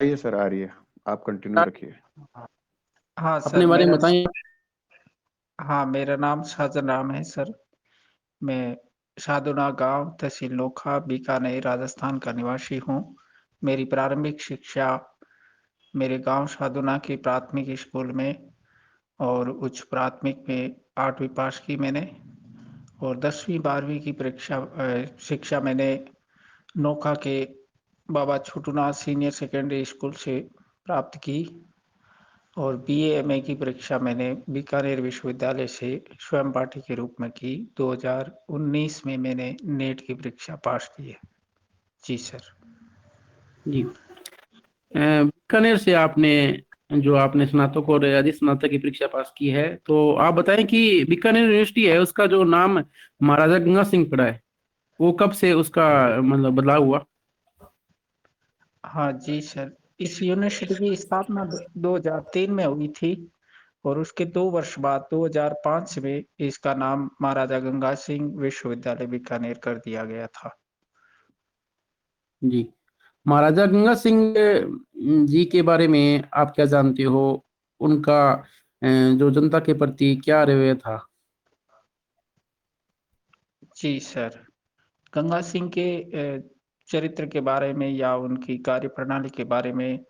ये सर आ रही है, आप कंटिन्यू रखिए। हाँ अपने सर, बारे में बताइए। हाँ, मेरा नाम शाहजहां राम है सर। मैं शादुना गांव, तहसील नोखा, बीकानेर, राजस्थान का निवासी हूँ। मेरी प्रारंभिक शिक्षा मेरे गांव शादुना के प्राथमिक स्कूल में और उच्च प्राथमिक में 8वीं पास की मैंने, और 10वीं 12वीं की शिक्षा मैंने नोखा के बाबा छोटूनाथ सीनियर सेकेंडरी स्कूल से प्राप्त की। और बीए एमए की परीक्षा मैंने बीकानेर विश्वविद्यालय से स्वयं पाठी के रूप में की। 2019 में मैंने नेट की परीक्षा पास की है। जी सर। जी, बीकानेर से आपने जो आपने स्नातक और अधि स्नातक की परीक्षा पास की है, तो आप बताएं कि बीकानेर यूनिवर्सिटी है, उसका जो नाम महाराजा गंगा सिंह पड़ा है, वो कब से उसका मतलब बदलाव हुआ? हाँ जी सर, इस यूनिवर्सिटी की स्थापना 2003 में हुई थी, और उसके 2 वर्ष बाद 2005 में इसका नाम महाराजा गंगा सिंह विश्वविद्यालय बीकानेर कर दिया गया था। जी, महाराजा गंगा सिंह जी के बारे में आप क्या जानते हो? उनका जो जनता के प्रति क्या रवैया था? जी सर, गंगा सिंह के चरित्र के बारे में या उनकी कार्यप्रणाली के बारे में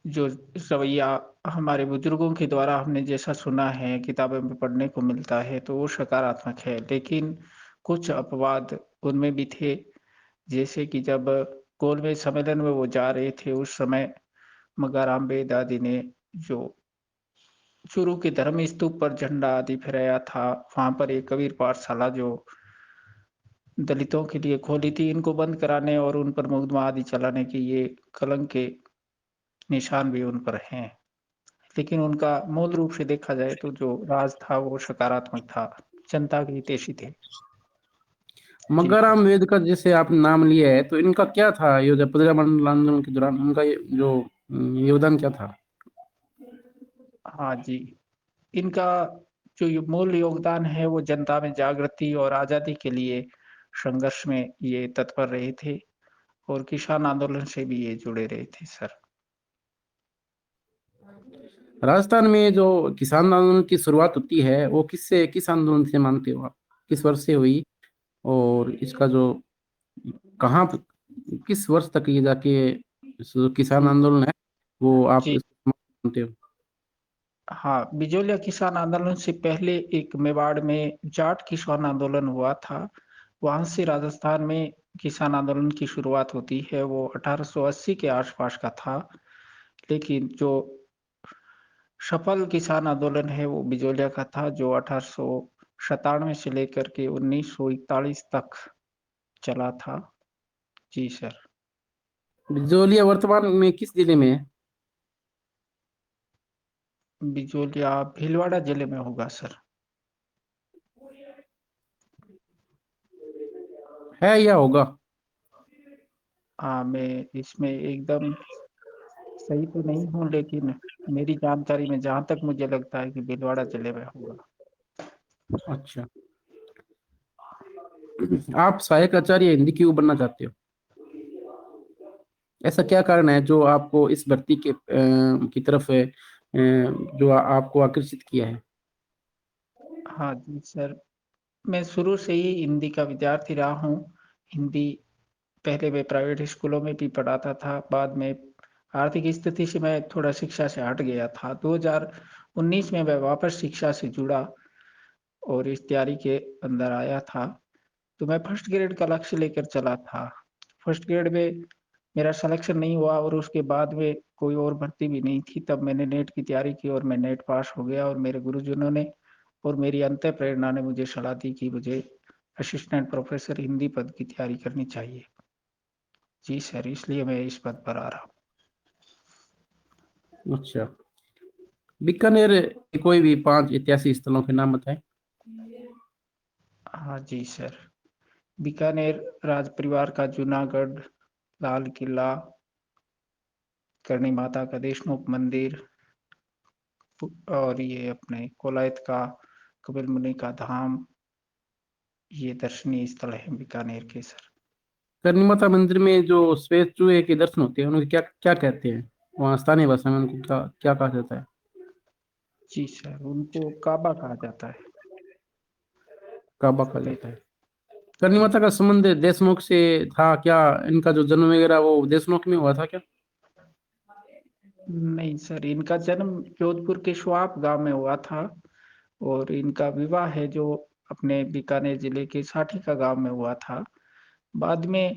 जो रवैया हमारे बुजुर्गों के द्वारा हमने जैसा सुना है, किताबों में पढ़ने को मिलता है, तो वो सकारात्मक है। लेकिन कुछ अपवाद उनमें भी थे, जैसे कि जब गोलमेज सम्मेलन में वो जा रहे थे, उस समय मगाराम बेदादी ने जो चूरू के धर्म स्तूप पर झंडा आदि फहराया था, वहां पर एक कबीर पाठशाला जो दलितों के लिए खोली थी, इनको बंद कराने और उन पर मुकदमा आदि चलाने की ये कलंक के निशान भी उन पर हैं। लेकिन उनका मूल रूप से देखा जाए तो जो राज था वो सकारात्मक था, जनता के हितैषी थे। जी मग्गाराम सर। वेद का जैसे आपने नाम लिया है, तो इनका क्या था ये प्रजामंडल आंदोलन के दौरान उनका जो योगदान क्या था? हाँ जी, इनका जो मूल योगदान है वो जनता में जागृति और आजादी के लिए संघर्ष में ये तत्पर रहे थे, और किसान आंदोलन से भी ये जुड़े रहे थे सर। राजस्थान में जो किसान आंदोलन की शुरुआत होती है, वो किस आंदोलन से मानते हो आप? किस वर्ष से हुई? और इसका जो कहाँ किस वर्ष तक ये जाके जो किसान जी आंदोलन है, वो आप जी इसको मानते हो? हाँ, बिजोलिया किसान आंदोलन से पहले एक मेवाड़ में जाट किसान आंदोलन हुआ था। वहां से राजस्थान में किसान आंदोलन की शुरुआत होती है, वो 1880 के आसपास का था। लेकिन जो सफल किसान आंदोलन है वो बिजोलिया का था, जो 1897 से लेकर के 1941 तक चला था। जी सर। बिजोलिया वर्तमान में किस जिले में है? बिजोलिया भीलवाड़ा जिले में होगा सर। है या होगा? हाँ, मैं इसमें एकदम सही तो नहीं हूँ, लेकिन मेरी जानकारी में जहाँ तक मुझे लगता है कि भीलवाड़ा जिले में होगा। अच्छा, आप सहायक आचार्य हिंदी क्यों बनना चाहते हो? ऐसा क्या कारण है जो आपको इस भर्ती की तरफ जो आपको आकर्षित किया है? हाँ जी सर, मैं शुरू से ही हिंदी का विद्यार्थी रहा हूँ। हिंदी पहले मैं प्राइवेट स्कूलों में भी पढ़ाता था, बाद में आर्थिक स्थिति से मैं थोड़ा शिक्षा से हट गया था। 2019 में मैं वापस शिक्षा से जुड़ा और इस तैयारी के अंदर आया था। तो मैं फर्स्ट ग्रेड का लक्ष्य लेकर चला था। फर्स्ट ग्रेड में मेरा सिलेक्शन नहीं हुआ, और उसके बाद में कोई और भर्ती भी नहीं थी। तब मैंने नेट की तैयारी की और मैं नेट पास हो गया, और मेरे गुरुजनों ने और मेरी अंत प्रेरणा ने मुझे सलाह दी कि मुझे असिस्टेंट प्रोफेसर हिंदी पद की तैयारी करनी चाहिए। जी सर, इसलिए मैं इस पद पर आ रहा हूँ। अच्छा, बीकानेर के कोई भी 5 ऐतिहासिक स्थलों के नाम बताएं। हाँ जी सर, बीकानेर राज परिवार का जूनागढ़ लाल किला, करणी माता का देशमुख मंदिर, और ये अपने कोलायत का कपिल मुनि का धाम, ये दर्शनीय स्थल है बीकानेर के सर। करनी माता मंदिर में जो श्वेत चूहे के दर्शन होते हैं उनको क्या क्या कहते हैं? वहाँ स्थानीय भाषा में उनको क्या क्या कहा जाता है? जी सर, उनको काबा कहा जाता है। काबा कहा जाता है। करनी माता का संबंध देशमुख से था क्या? इनका जो जन्म वगैरह वो देशमुख में हुआ था क्या? नहीं सर, इनका जन्म जोधपुर के स्वाप गांव में हुआ था और इनका विवाह है जो अपने बीकानेर जिले के साठीका गांव में हुआ था। बाद में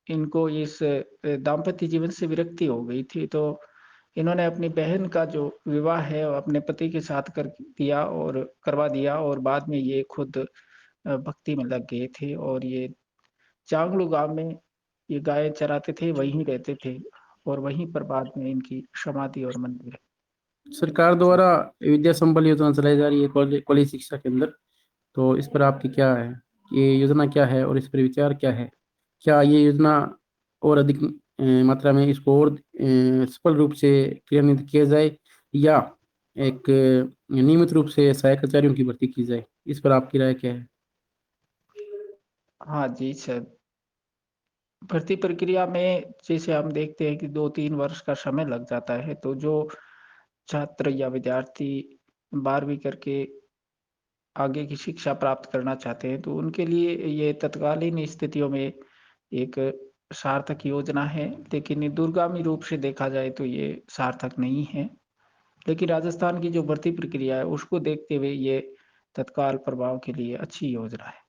इनको इस दाम्पत्य जीवन से विरक्ति हो गई थी, तो इन्होंने अपनी बहन का जो विवाह है वो अपने पति के साथ कर दिया और करवा दिया और बाद में ये खुद भक्ति में लग गए थे और ये चांगलू गांव में ये गाय चराते थे, वहीं रहते थे और वहीं पर बाद में इनकी समाधि और मंदिर है। सरकार द्वारा विद्या संबल योजना चलाई जा रही है कॉलेज शिक्षा के अंदर, तो इस पर आपकी क्या है? ये योजना क्या है और इस पर विचार क्या है? क्या ये योजना और अधिक मात्रा में इसको और सफल रूप से क्रियान्वित किया जाए, या एक नियमित रूप से सहायक आचार्यों की भर्ती की जाए? इस पर आपकी राय क्या है? हाँ जी सर, भर्ती प्रक्रिया में जैसे हम देखते हैं कि 2-3 वर्ष का समय लग जाता है, तो जो छात्र या विद्यार्थी 12वीं करके आगे की शिक्षा प्राप्त करना चाहते हैं, तो उनके लिए ये तत्कालीन स्थितियों में एक सार्थक योजना है, लेकिन ये दूरगामी रूप से देखा जाए तो ये सार्थक नहीं है। लेकिन राजस्थान की जो भर्ती प्रक्रिया है, उसको देखते हुए ये तत्काल प्रभाव के लिए अच्छी योजना है,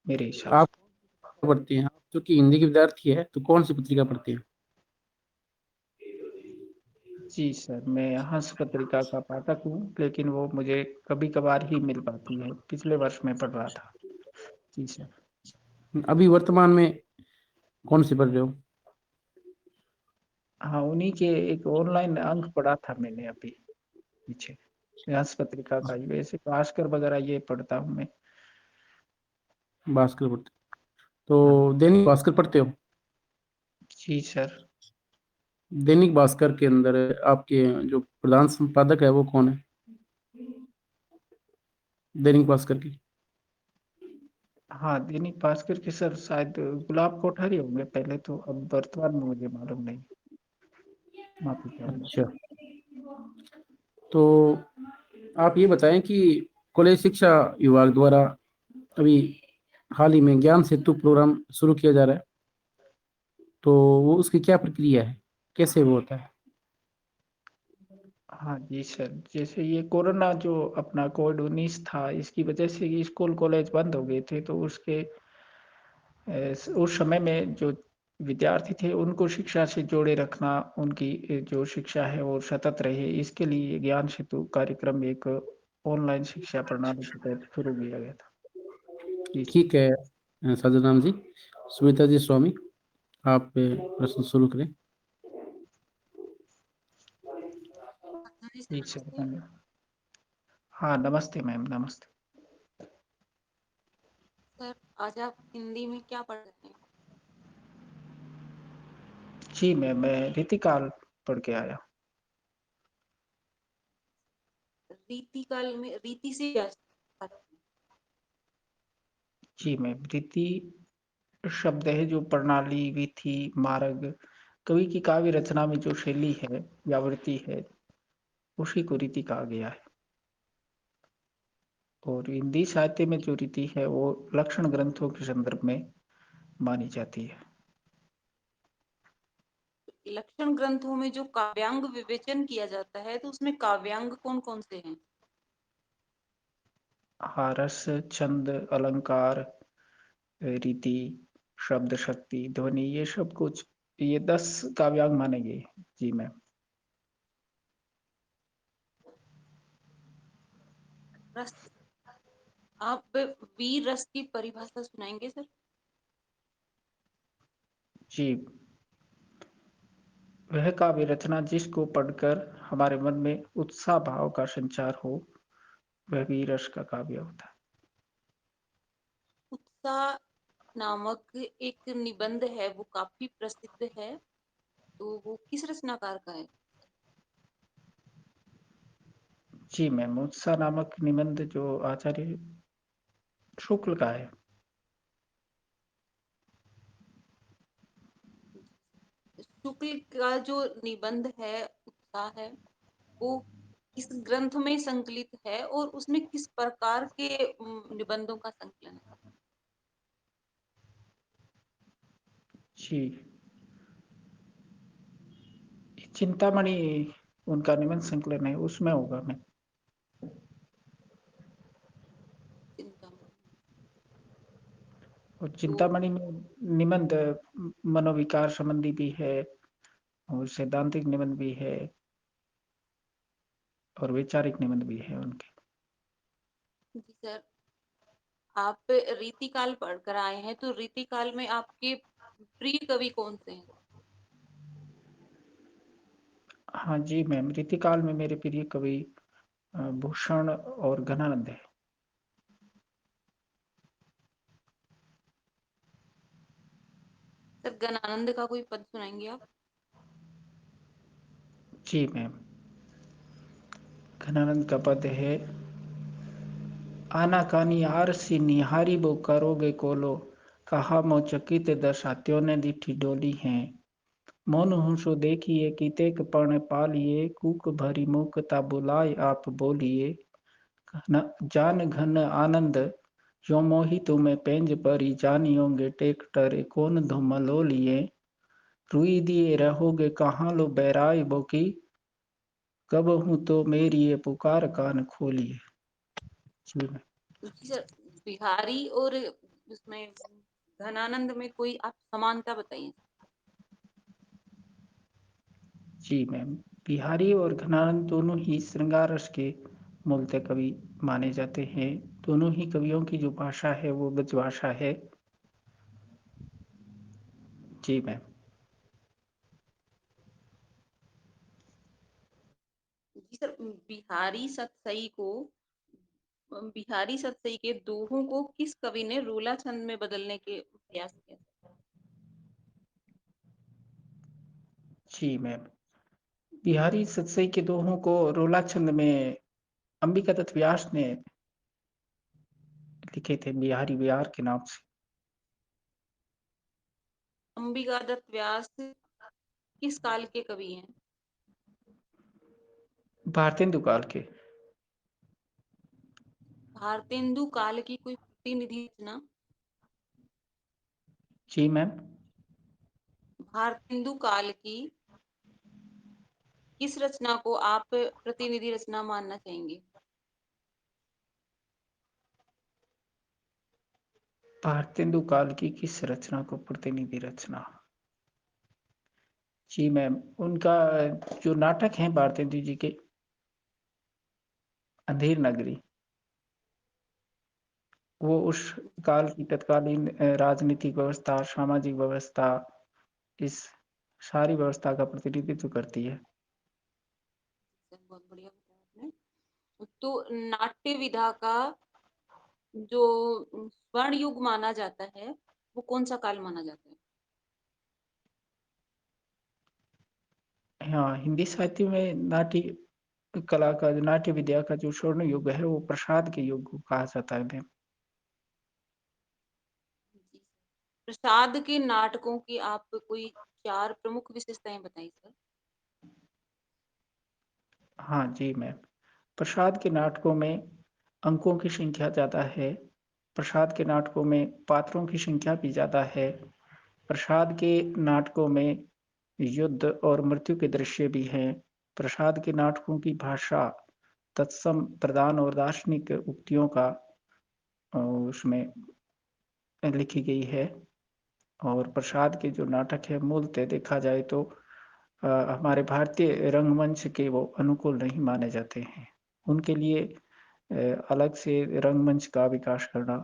मेरे हिसाब आप से। पढ़ती हैं? आप क्योंकि हिंदी की विद्यार्थी है तो कौन सी पत्रिका पढ़ती हैं? जी सर, मैं हंस पत्रिका का पाठक हूँ, लेकिन वो मुझे कभी-कभार ही मिल पाती है। पिछले वर्ष मैं पढ़ रहा था। जी सर। अभी वर्तमान में कौन सी पढ़ रहे हो? हाँ, उन्हीं के एक ऑनलाइन अंक पढ़ा था मैंने अभी पीछे, हंस पत्रिका का ही। वैसे भास्कर वगैरह ये पढ़ता हूँ मैं। भास्कर पढ़ते हाँ, तो दैनिक भास्कर पढ़ते हो? जी सर। दैनिक भास्कर के अंदर आपके जो प्रधान संपादक है वो कौन है, दैनिक भास्कर की? हाँ, दैनिक भास्कर के सर शायद गुलाब कोठारी होंगे पहले तो, अब वर्तमान में मुझे मालूम नहीं। माफ़ी चाहूँगा। अच्छा, तो आप ये बताएं कि कॉलेज शिक्षा विभाग द्वारा अभी हाल ही में ज्ञान सेतु प्रोग्राम शुरू किया जा रहा है, तो वो उसकी क्या प्रक्रिया है, कैसे वो होता है? हाँ जी सर, जैसे ये कोरोना जो अपना कोविड-19 था, इसकी वजह से स्कूल कॉलेज बंद हो गए थे, तो उसके उस समय में जो विद्यार्थी थे उनको शिक्षा से जोड़े रखना, उनकी जो शिक्षा है वो सतत रहे, इसके लिए ज्ञान सेतु कार्यक्रम एक ऑनलाइन शिक्षा प्रणाली के तहत शुरू किया गया था। जी सर। ठीक है, साजन राम जी, सुमिता जी स्वामी, आप प्रश्न शुरू करें। जी सर, जी सर, नमस्ते। धन्यवाद। हाँ, नमस्ते मैम, नमस्ते। सर, आज आप हिंदी में क्या पढ़ रहे हैं? जी मैं रीतिकाल पढ़ के आया। रीति काल में रीति से क्या तात्पर्य? जी मैम, रीति शब्द है जो प्रणाली, विधि, मार्ग, कवि की काव्य रचना में जो शैली है या वृत्ति है, उसी को रीति कहा गया है। और हिंदी साहित्य में जो रीति है वो लक्षण ग्रंथों के संदर्भ में मानी जाती है। लक्षण ग्रंथों में जो काव्यांग विवेचन किया जाता है, तो उसमें काव्यांग कौन-कौन से हैं? हाँ, रस, छंद, अलंकार, रीति, शब्द शक्ति, ध्वनि, ये सब कुछ, ये 10 काव्यांग माने गए। जी मैम। रस, आप वीर रस की परिभाषा सुनाएंगे सर? जी, वह काव्य रचना जिसको पढ़कर हमारे मन में उत्साह भाव का संचार हो, वह भी रस का काव्य होता है। उत्साह नामक एक निबंध है, वो काफी प्रसिद्ध है, तो वो किस रचनाकार का है? जी मैम, उत्साह नामक निबंध जो आचार्य शुक्ल का है। शुक्ल का जो निबंध है, उत्साह है, वो किस ग्रंथ में संकलित है और उसमें किस प्रकार के निबंधों का संकलन है? जी, चिंतामणि उनका निबंध संकलन है, उसमें होगा मैं। चिंतामणि। और तो चिंतामणि में निबंध मनोविकार संबंधी भी है और सैद्धांतिक निबंध भी है और वैचारिक निबंध भी है उनके। जी सर, आप रीतिकाल पढ़कर आए हैं, तो रीतिकाल में आपके प्रिय कवि कौन से हैं? हाँ जी मैम, रीतिकाल में मेरे प्रिय कवि भूषण और घनानंद है। सर, गणानंद का कोई पद सुनाएंगे आप? जी मैम, घनानंद का पद है, आनाकानी आरसी निहारी बो करोगे कोलो, कहा मो चकित दशात्यों ने दिठी डोली हैं, मौन हूँ देखिए कितेक पण पालिए, कूक भरी मुकता बुलाए आप बोलिए, जान घन आनंद यो मोहि तुम्हें पेंज परी, जानियोगे टेक टरे कौन धुम लो लिए, रुई दिए रहोगे कहाँ लो बैराई बोकी, कब हूँ तो मेरी ये पुकार कान खोलिए। जी मैम। जी सर, बिहारी और उसमें घनानंद में कोई आप समानता बताइए। जी मैम, बिहारी और घनानंद दोनों ही श्रृंगार रस के मूलतः कवि माने जाते हैं। दोनों ही कवियों की जो भाषा है वो ब्रज भाषा है। जी मैम। जी सर, बिहारी सतसई के दोहों को किस कवि ने रोला छंद में बदलने के प्रयास किया? जी मैम, बिहारी सतसई के दोहों को रोला छंद में अंबिका दत्त व्यास ने लिखे थे, बिहारी बिहार के नाम से। अंबिका दत्त व्यास किस काल के कवि हैं? भारतेंदु काल के। भारतेंदु काल की कोई प्रतिनिधि रचना? जी मैम, भारतेंदु काल की किस रचना को आप प्रतिनिधि रचना मानना चाहेंगे? भारतेंदु काल की किस रचना को प्रतिनिधि रचना? जी मैम, उनका जो नाटक है भारतेंदु जी के, अंधेर नगरी, वो उस काल की तत्कालीन राजनीतिक व्यवस्था, सामाजिक व्यवस्था, इस सारी व्यवस्था का प्रतिनिधित्व करती है। सर, बहुत बढ़िया बताया आपने। तो नाट्य विधा का जो स्वर्ण युग माना जाता है, वो कौन सा काल माना जाता है? हाँ, हिंदी साहित्य में नाट्य कला का, नाट्य विद्या का जो स्वर्ण युग है वो प्रसाद के युग को कहा जाता है मैम। जी सर। प्रसाद के नाटकों की आप कोई 4 प्रमुख विशेषताएं बताइए सर। हाँ जी मैम, प्रसाद के नाटकों में अंकों की संख्या ज्यादा है, प्रसाद के नाटकों में पात्रों की संख्या भी ज्यादा है, प्रसाद के नाटकों में युद्ध और मृत्यु के दृश्य भी हैं, प्रसाद के नाटकों की भाषा तत्सम प्रधान और दार्शनिक उक्तियों का उसमें लिखी गई है। और प्रसाद के जो नाटक है मूलतः देखा जाए तो हमारे भारतीय रंगमंच के वो अनुकूल नहीं माने जाते हैं। उनके लिए अलग से रंगमंच का विकास करना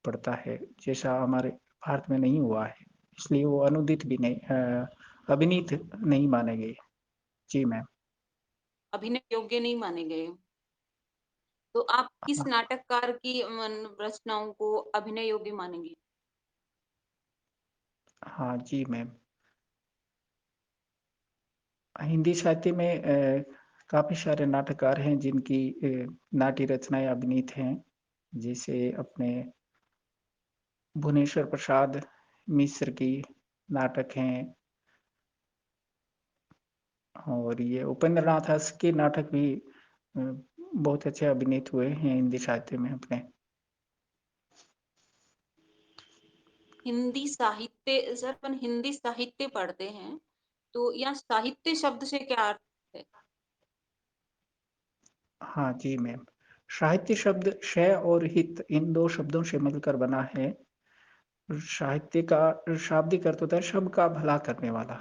पड़ता है, जैसा हमारे भारत में नहीं हुआ है, इसलिए वो अनुदित भी नहीं, अभिनीत नहीं माने गए। जी मैम। अभिनय योग्य नहीं माने गए। तो आप किस हाँ, नाटककार की रचनाओं को अभिनय योग्य मानेंगे? हाँ जी मैम, हिंदी साहित्य में काफी सारे नाटककार हैं जिनकी नाट्य रचनाएं अभिनीत हैं, जैसे अपने भुवनेश्वर प्रसाद मिश्र की नाटक हैं, और ये उपेंद्र नाथ हंस के नाटक भी बहुत अच्छे अभिनीत हुए हैं हिंदी साहित्य में अपने। हिंदी साहित्य सर, अपन हिंदी साहित्य पढ़ते हैं तो यहाँ साहित्य शब्द से क्या अर्थ है? हाँ जी मैम, साहित्य शब्द शय और हित इन दो शब्दों से मिलकर बना है। साहित्य का शाब्दिक अर्थ होता है सबका भला करने वाला।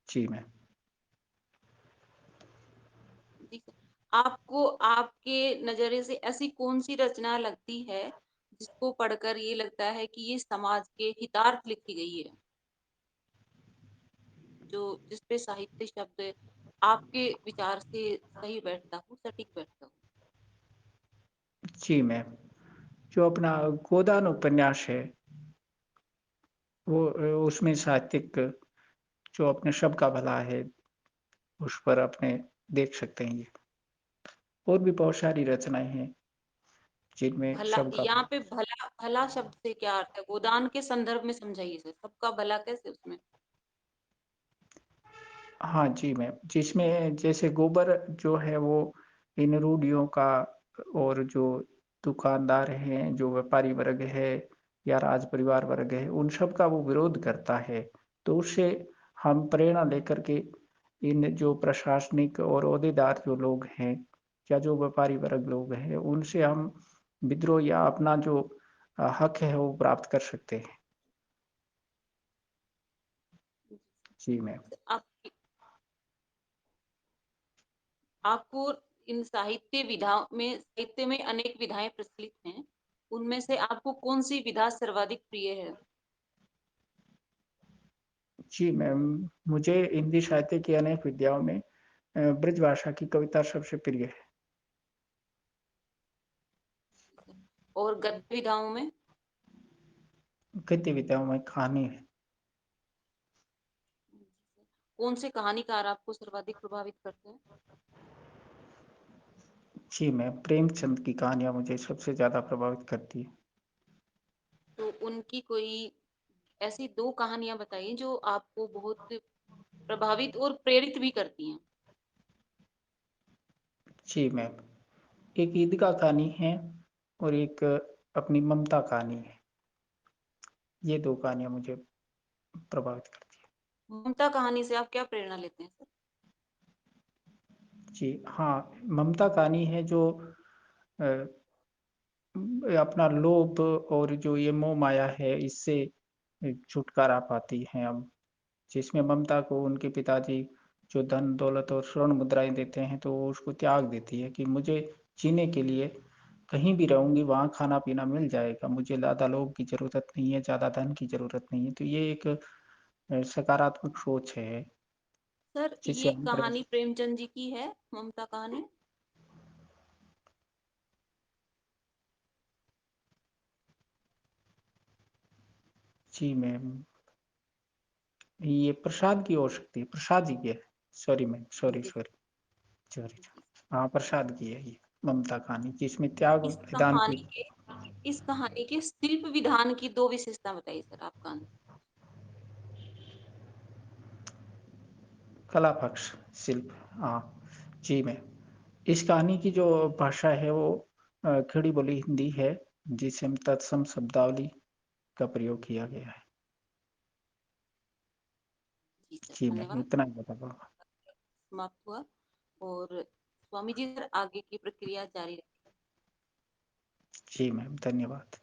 जी मैम। जी सर। आपको आपके नजरिए से ऐसी कौन सी रचना लगती है जिसको पढ़कर ये लगता है कि ये समाज के हितार्थ लिखी गई है, जो जिसपे साहित्य शब्द आपके विचार से सही बैठता हो, सटीक बैठता हो? जी मैम, जो अपना गोदान उपन्यास है वो उसमें साहित्यिक जो अपने सबका भला है उस पर अपने देख सकते हैं ये। और भी बहुत सारी रचनाएं हैं जिनमें भला, सबका यहाँ पे भला भला शब्द से क्या अर्थ है? गोदान के संदर्भ में समझाइए सर, सबका भला कैसे उसमें? हाँ जी मैम, जिसमें जैसे गोबर जो है वो इन रूढ़ियों का और जो दुकानदार हैं, जो व्यापारी वर्ग है या राज परिवार वर्ग है, उन सब का वो विरोध करता है। तो उससे हम प्रेरणा लेकर के इन जो प्रशासनिक और ओहदेदार जो लोग हैं या जो व्यापारी वर्ग लोग हैं, उनसे हम विद्रोह या अपना जो हक है वो प्राप्त कर सकते हैं। जी मैम। आप आपको इन साहित्य में अनेक विधाएं प्रचलित हैं, उनमें से आपको कौन सी विधा सर्वाधिक प्रिय है? जी मैम, मुझे हिंदी साहित्य की अनेक विधाओं में ब्रज भाषा की कविता सबसे प्रिय है। और गद्य विधाओं में? गद्य विधाओं में कहानी है। कौन से कहानीकार आपको सर्वाधिक प्रभावित करते हैं? जी मैम, प्रेमचंद की कहानियाँ मुझे सबसे ज़्यादा प्रभावित करती है। तो उनकी कोई ऐसी 2 कहानियां बताइए जो आपको बहुत प्रभावित और प्रेरित भी करती हैं। जी मैम, एक ईदगाह कहानी है और एक अपनी ममता कहानी है। ये 2 कहानियाँ मुझे प्रभावित करती है। ममता कहानी से आप क्या प्रेरणा लेते हैं सर? जी हाँ, ममता कहानी है जो अ, अपना लोभ और जो ये मोह माया है इससे छुटकारा पाती हैं हम। जिसमें ममता को उनके पिताजी जो धन दौलत और स्वर्ण मुद्राएं देते हैं तो वो उसको त्याग देती है कि मुझे जीने के लिए कहीं भी रहूंगी वहाँ खाना पीना मिल जाएगा, मुझे ज़्यादा लोभ की जरूरत नहीं है, ज़्यादा धन की जरूरत नहीं है। तो ये एक सकारात्मक सोच है सर, जिसे ये हम कहानी प्रेमचंद जी की है, ममता कहानी? जी मैम, ये प्रसाद की हो सकती है, प्रसाद जी की है। सॉरी मैम, सॉरी जी, सॉरी सॉरी। हाँ, प्रसाद की है ये ममता कहानी जिसमें त्याग और इस बलिदान की कहानी के इस कहानी के शिल्प विधान की 2 विशेषता बताइए सर, आपका अनुभव। कला पक्ष शिल्प। हाँ जी मैम, इस कहानी की जो भाषा है वो खड़ी बोली हिंदी है जिसमें तत्सम शब्दावली का प्रयोग किया गया है। जी सर, जी मैम, धन्यवाद। इतना ही बता पाऊंगा। समाप्त हुआ। और स्वामी जी सर, आगे की प्रक्रिया जारी रखें। जी मैम, धन्यवाद।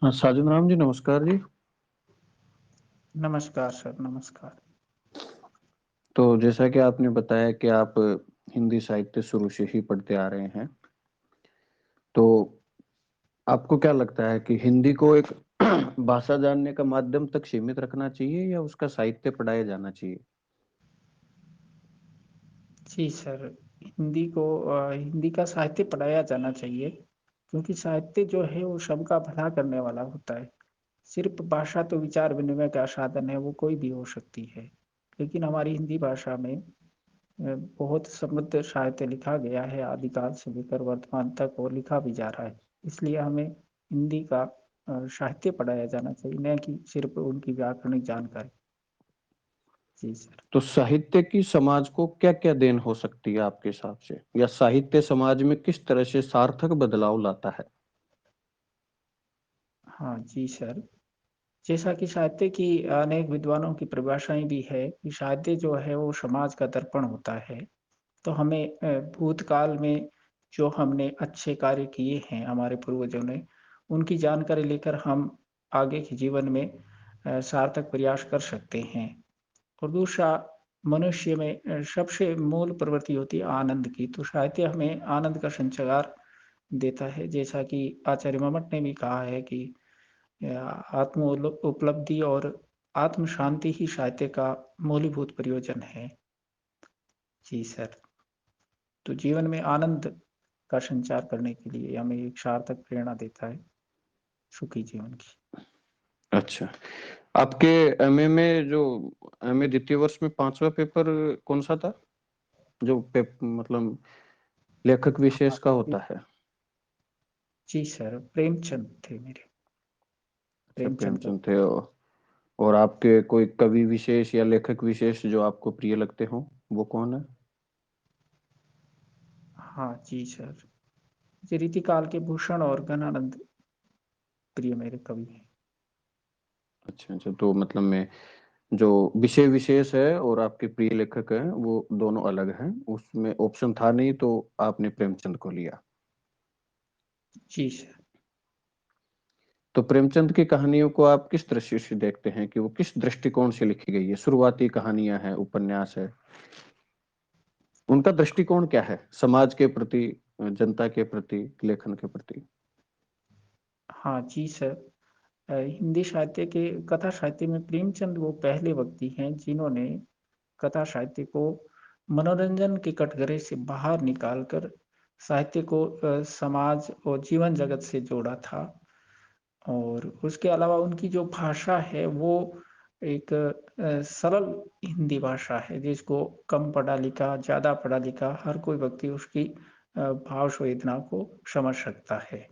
हाँ, साजन राम जी, नमस्कार जी। नमस्कार सर, नमस्कार। तो जैसा कि आपने बताया कि आप हिंदी साहित्य शुरू से ही पढ़ते आ रहे हैं, तो आपको क्या लगता है कि हिंदी को एक भाषा जानने का माध्यम तक सीमित रखना चाहिए या उसका साहित्य पढ़ाया जाना चाहिए? जी सर, हिंदी का साहित्य पढ़ाया जाना चाहिए क्योंकि साहित्य जो है वो सबका भला करने वाला होता है। सिर्फ भाषा तो विचार विनिमय का साधन है, वो कोई भी हो सकती है। लेकिन हमारी हिंदी भाषा में बहुत समृद्ध साहित्य लिखा गया है आदिकाल से लेकर वर्तमान तक और लिखा भी जा रहा है। इसलिए हमें हिंदी का साहित्य पढ़ाया जाना चाहिए, न कि सिर्फ उनकी व्याकरणिक जानकारी। जी सर। तो साहित्य की समाज को क्या-क्या देन हो सकती है आपके हिसाब से? या साहित्य समाज में किस तरह से सार्थक बदलाव लाता है? हाँ जी सर। जैसा कि साहित्य की अनेक विद्वानों की परिभाषाएँ भी है कि साहित्य जो है वो समाज का दर्पण होता है। तो हमें भूतकाल में जो हमने अच्छे कार्य किए हैं हमारे पूर्वजों ने, उनकी जानकारी लेकर हम आगे के जीवन में सार्थक प्रयास कर सकते हैं। और दूसरा, मनुष्य में सबसे मूल प्रवृत्ति होती है आनंद की, तो साहित्य हमें आनंद का संचार देता है। जैसा कि आचार्य मम्मट ने भी कहा है कि आत्म उपलब्धि और आत्म शांति ही साहित्य का मूलभूत प्रयोजन है। जी सर। तो जीवन में आनंद का संचार करने के लिए हमें एक सार्थक प्रेरणा देता है सुखी जीवन की। अच्छा। आपके एमए में जो एमए द्वितीय वर्ष में 5वां पेपर कौन-सा था? जो मतलब लेखक हाँ विशेष का जी, होता है? जी सर, प्रेमचंद थे मेरे, अच्छा, प्रेमचंद का। प्रेमचंद थे और आपके कोई कवि विशेष या लेखक विशेष जो आपको प्रिय लगते हों, वो कौन है? हाँ जी सर, जी रीतिकाल के भूषण और घनानंद प्रिय मेरे कवि हैं। अच्छा, अच्छा, तो मतलब में जो विषय विशेष है और आपके प्रिय लेखक हैं, वो दोनों अलग हैं। उसमें ऑप्शन था नहीं तो आपने प्रेमचंद को लिया। जी सर। तो प्रेमचंद की कहानियों को आप किस दृष्टि से देखते हैं कि वो किस दृष्टिकोण से लिखी गई है? शुरुआती कहानियाँ हैं, उपन्यास है। उनका दृष्टिकोण क्या है? समाज के प्रति, जनता के प्रति, लेखन के प्रति? हाँ जी सर। हिंदी साहित्य के कथा साहित्य में प्रेमचंद वो पहले व्यक्ति हैं जिन्होंने कथा साहित्य को मनोरंजन के कटघरे से बाहर निकालकर साहित्य को समाज और जीवन जगत से जोड़ा था। और उसके अलावा उनकी जो भाषा है वो एक सरल हिंदी भाषा है जिसको कम पढ़ा लिखा, ज़्यादा पढ़ा लिखा हर कोई व्यक्ति उसकी भाव संवेदना को समझ सकता है।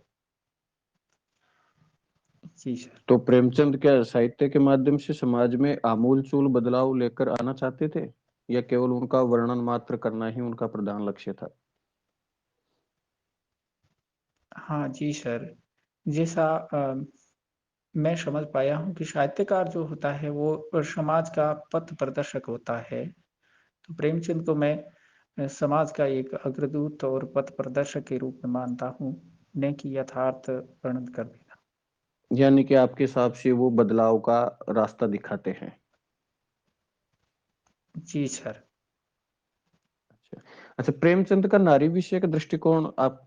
जी सर। तो प्रेमचंद क्या साहित्य के माध्यम से समाज में आमूल-चूल बदलाव लेकर आना चाहते थे? या केवल उनका वर्णन मात्र करना ही उनका प्रधान लक्ष्य था? हाँ जी सर। जैसा मैं समझ पाया हूँ कि साहित्यकार जो होता है वो समाज का पथ प्रदर्शक होता है। तो प्रेमचंद को मैं समाज का एक अग्रदूत और पथ प्रदर्शक के रूप में मानता हूँ, न कि यथार्थ वर्णन कर देना। यानी कि आपके हिसाब से वो बदलाव का रास्ता दिखाते हैं। जी सर। अच्छा। अच्छा, प्रेमचंद का नारी विषय का दृष्टिकोण आप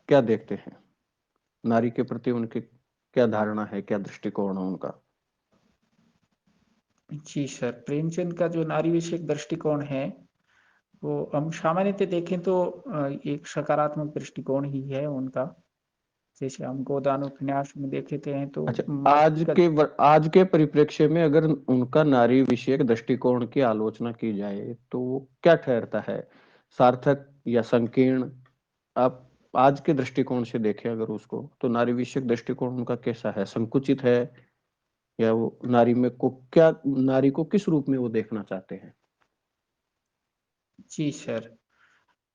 क्या देखते हैं? नारी के प्रति उनकी क्या धारणा है, क्या दृष्टिकोण है उनका? जी सर, प्रेमचंद का जो नारी विषयक दृष्टिकोण है, वो हम सामान्यतः देखें तो एक सकारात्मक दृष्टिकोण ही है उनका। जैसे हम गोदान उपन्यास में देख लेते हैं तो अच्छा, मालती का। आज के परिप्रेक्ष्य में अगर उनका नारी विषयक दृष्टिकोण की आलोचना की जाए, तो वो क्या ठहरता है? सार्थक या संकीर्ण? आप आज के दृष्टिकोण से देखें अगर उसको, तो नारी विषयक दृष्टिकोण उनका कैसा है? संकुचित है या वो नारी को किस रूप में वो देखना चाहते हैं? जी सर।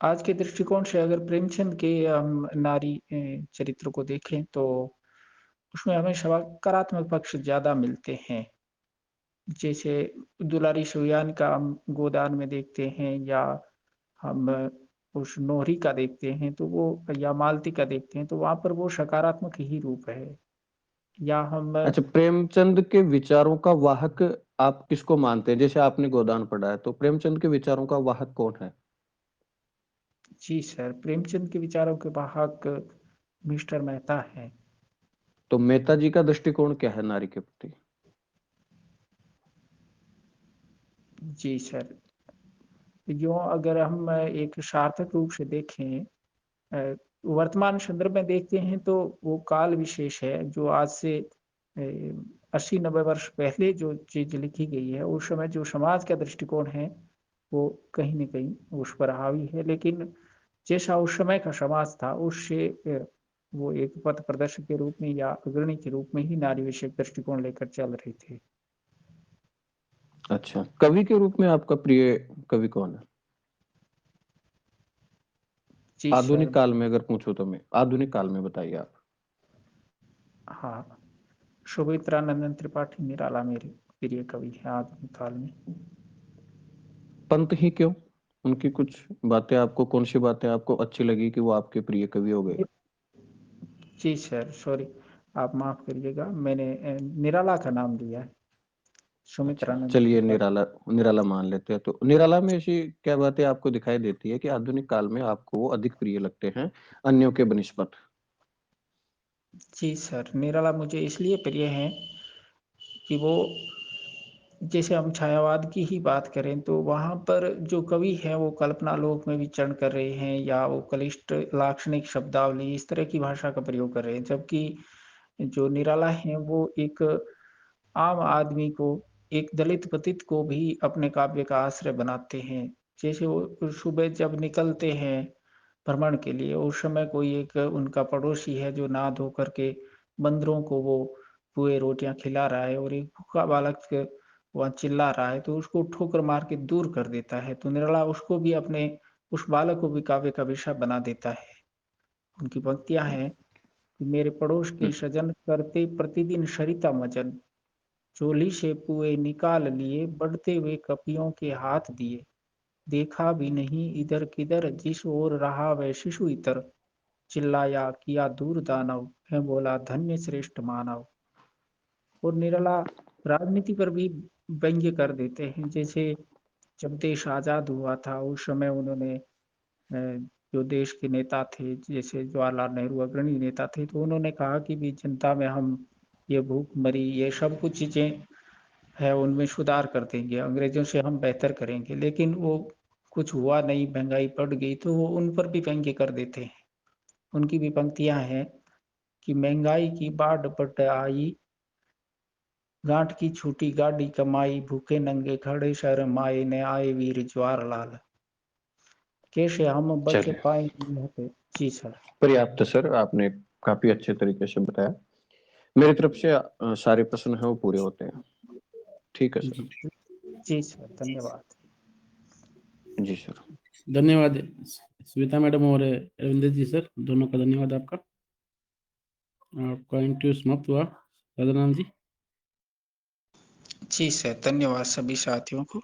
आज के दृष्टिकोण से अगर प्रेमचंद के हम नारी चरित्र को देखें तो उसमें हमें सकारात्मक पक्ष ज़्यादा मिलते हैं। जैसे दुलारी सुयान का हम गोदान में देखते हैं या हम उस नोहरी का देखते हैं तो वो या मालती का देखते हैं तो वहाँ पर वो सकारात्मक ही रूप है। या हम अच्छा, प्रेमचंद के विचारों का वाहक आप किसको मानते हैं? जैसे आपने गोदान पढ़ा है, तो प्रेमचंद के विचारों का वाहक कौन है? जी सर, प्रेमचंद के विचारों के वाहक मिस्टर मेहता हैं। तो मेहता जी का दृष्टिकोण क्या है नारी के प्रति? जी सर। यूँ अगर हम एक सार्थक रूप से देखें वर्तमान संदर्भ में देखते हैं तो वो काल विशेष है जो आज से 80-90 वर्ष पहले जो चीज़ लिखी गई है, उस समय जो समाज का दृष्टिकोण है, वो कहीं न कहीं उस पर हावी है। लेकिन जैसा उस समय का समाज था, उससे वो एक पथ प्रदर्शक के रूप में या अग्रणी के रूप में ही नारी विषयक दृष्टिकोण लेकर चल रहे थे। अच्छा, कवि के रूप में आपका प्रिय कवि कौन है? जी सर। आधुनिक काल में अगर पूछूं तो मैं आधुनिक काल में बताइए आप। हाँ, सुमित्रानंदन त्रिपाठी निराला मेरे प्रिय कवि है आधुनिक काल में। पंत ही क्यों? उनकी कुछ बातें आपको, कौन सी बातें आपको अच्छी लगी कि वो आपके प्रिय कवि हो गए? जी सर, सॉरी, आप माफ करिएगा, मैंने निराला का नाम लिया है, अच्छा, सुमित्रानंद चलिए त्रिपाठी। निराला निराला मान लेते हैं। तो निराला में ऐसी क्या बातें आपको दिखाई देती है कि आधुनिक काल में आपको वो अधिक प्रिय लगते हैं अन्यों के बनिस्पत? जी सर, निराला मुझे इसलिए प्रिय है कि वो, जैसे हम छायावाद की ही बात करें तो वहाँ पर जो कवि है वो कल्पना लोक में विचरण कर रहे हैं या वो क्लिष्ट लाक्षणिक शब्दावली इस तरह की भाषा का प्रयोग कर रहे हैं, जबकि जो निराला है वो एक आम आदमी को, एक दलित पतित को भी अपने काव्य का आश्रय बनाते हैं। जैसे वो सुबह जब निकलते हैं भ्रमण के लिए, उस समय कोई एक उनका पड़ोसी है जो नहा धो करके बंदरों को वो पुए रोटियां खिला रहा है और एक भूखा बालक वहाँ चिल्ला रहा है, तो उसको ठोकर मार के दूर कर देता है। तो निराला उसको भी अपने, उस बालक को भी काव्य का विषय बना देता है। उनकी पंक्तियां हैं कि मेरे पड़ोस के हम्म, सजन करते प्रतिदिन सरिता मजन, चोली से पुए निकाल लिए बढ़ते हुए कपियों के हाथ दिए, देखा भी नहीं इधर किधर जिस ओर रहा वह शिशु इतर, चिल्लाया किया दूर दानव है बोला धन्य श्रेष्ठ मानव। और निराला राजनीति पर भी व्यंग्य कर देते हैं। जैसे जब देश आजाद हुआ था उस समय उन्होंने जो देश के नेता थे जैसे जवाहरलाल नेहरू अग्रणी नेता थे, तो उन्होंने कहा कि भी जनता में हम ये भूखमरी ये सब कुछ चीजें है उनमें सुधार कर देंगे, अंग्रेजों से हम बेहतर करेंगे, लेकिन वो कुछ हुआ नहीं, महंगाई बढ़ गई, तो वो उन पर भी व्यंग्य कर देते हैं। उनकी भी पंक्तियां हैं कि महंगाई की बाढ़ बढ़ आई, गांठ की छूटी गाड़ी कमाई, भूखे नंगे खड़े शर्म आए न आए वीर जवाहरलाल, कैसे हम बच चलिए, पाएंगे यहाँ पे। जी सर। पर्याप्त सर, आपने काफी अच्छे तरीके से बताया। मेरी तरफ से सारे प्रश्न है वो पूरे होते हैं। ठीक है सर। जी जी सर, धन्यवाद। जी सर। धन्यवाद श्वेता मैडम और रविंद्र जी सर, दोनों का धन्यवाद आपका। आपका इंटरव्यू समाप्त हुआ। राधा नाम जी। जी सर, धन्यवाद सभी साथियों को।